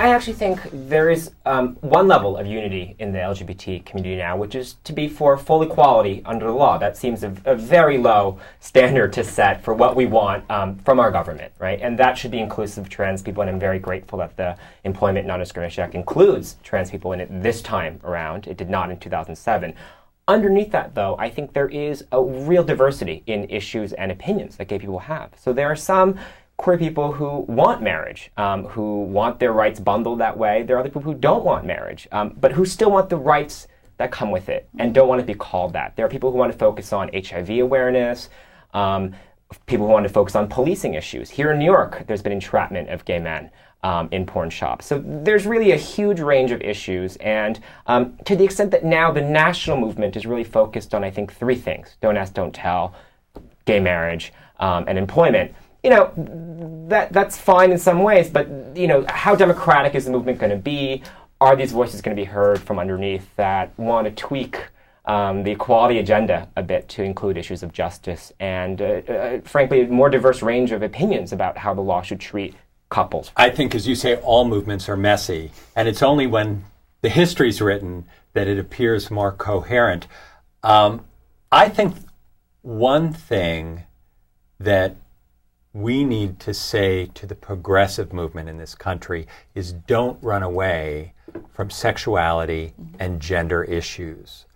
I actually think there is one level of unity in the LGBT community now, which is to be for full equality under the law. That seems a very low standard to set for what we want from our government, right? And that should be inclusive of trans people, and I'm very grateful that the Employment Non-Discrimination Act includes trans people in it this time around. It did not in 2007. Underneath that, though, I think there is a real diversity in issues and opinions that gay people have. So there are some queer people who want marriage, who want their rights bundled that way. There are other people who don't want marriage, but who still want the rights that come with it and don't want to be called that. There are people who want to focus on HIV awareness, people who want to focus on policing issues. Here in New York, there's been entrapment of gay men in porn shops. So there's really a huge range of issues, and to the extent that now the national movement is really focused on, I think, three things: don't ask, don't tell, gay marriage, and employment. That's fine in some ways, but how democratic is the movement going to be? Are these voices going to be heard from underneath that want to tweak the equality agenda a bit to include issues of justice and, frankly, a more diverse range of opinions about how the law should treat couples? I think, as you say, all movements are messy, and it's only when the history's written that it appears more coherent. I think one thing that we need to say to the progressive movement in this country is don't run away from sexuality and gender issues.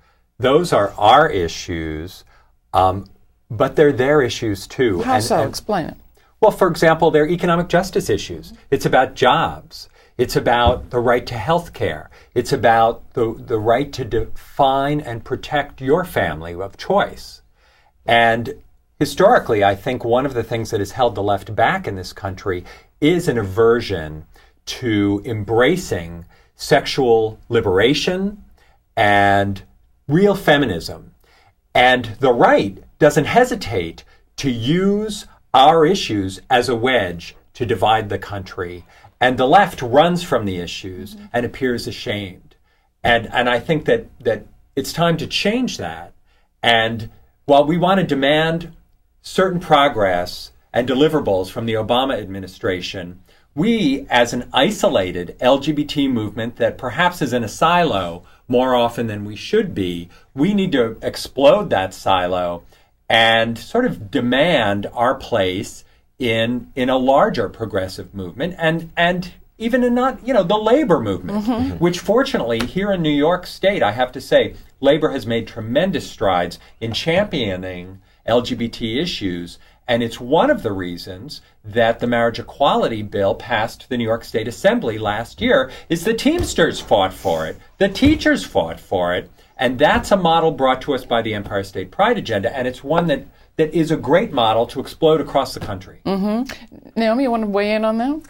Those are our issues, but they're their issues too. How so? Explain it. Well, for example, they're economic justice issues. It's about jobs. It's about the right to health care. It's about the right to define and protect your family of choice. And historically, I think one of the things that has held the left back in this country is an aversion to embracing sexual liberation and real feminism. And the right doesn't hesitate to use our issues as a wedge to divide the country. And the left runs from the issues and appears ashamed. And I think that it's time to change that. And while we want to demand certain progress and deliverables from the Obama administration, we, as an isolated LGBT movement that perhaps is in a silo more often than we should be, we need to explode that silo and sort of demand our place in a larger progressive movement and even in the labor movement, which fortunately here in New York State, I have to say, labor has made tremendous strides in championing LGBT issues. And it's one of the reasons that the marriage equality bill passed the New York State Assembly last year is the Teamsters fought for it, the teachers fought for it, and that's a model brought to us by the Empire State Pride agenda, and it's one that is a great model to explode across the country. Naomi, you want to weigh in on that?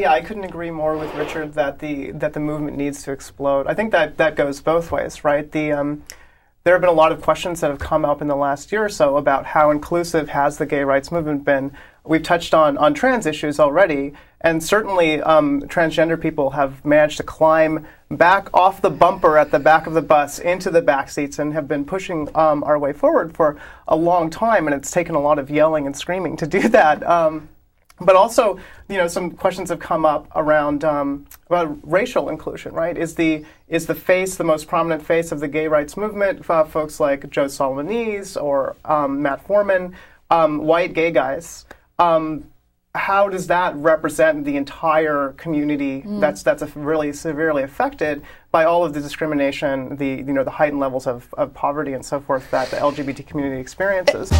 Yeah, I couldn't agree more with Richard that the movement needs to explode. I think that goes both ways, right? There have been a lot of questions that have come up in the last year or so about how inclusive has the gay rights movement been. We've touched on trans issues already, and certainly transgender people have managed to climb back off the bumper at the back of the bus into the back seats and have been pushing our way forward for a long time, and it's taken a lot of yelling and screaming to do that. But also, some questions have come up around about racial inclusion, right? Is the most prominent face of the gay rights movement, folks like Joe Solonese or Matt Foreman, white gay guys? How does that represent the entire community that's really severely affected by all of the discrimination, the heightened levels of poverty and so forth that the LGBT community experiences?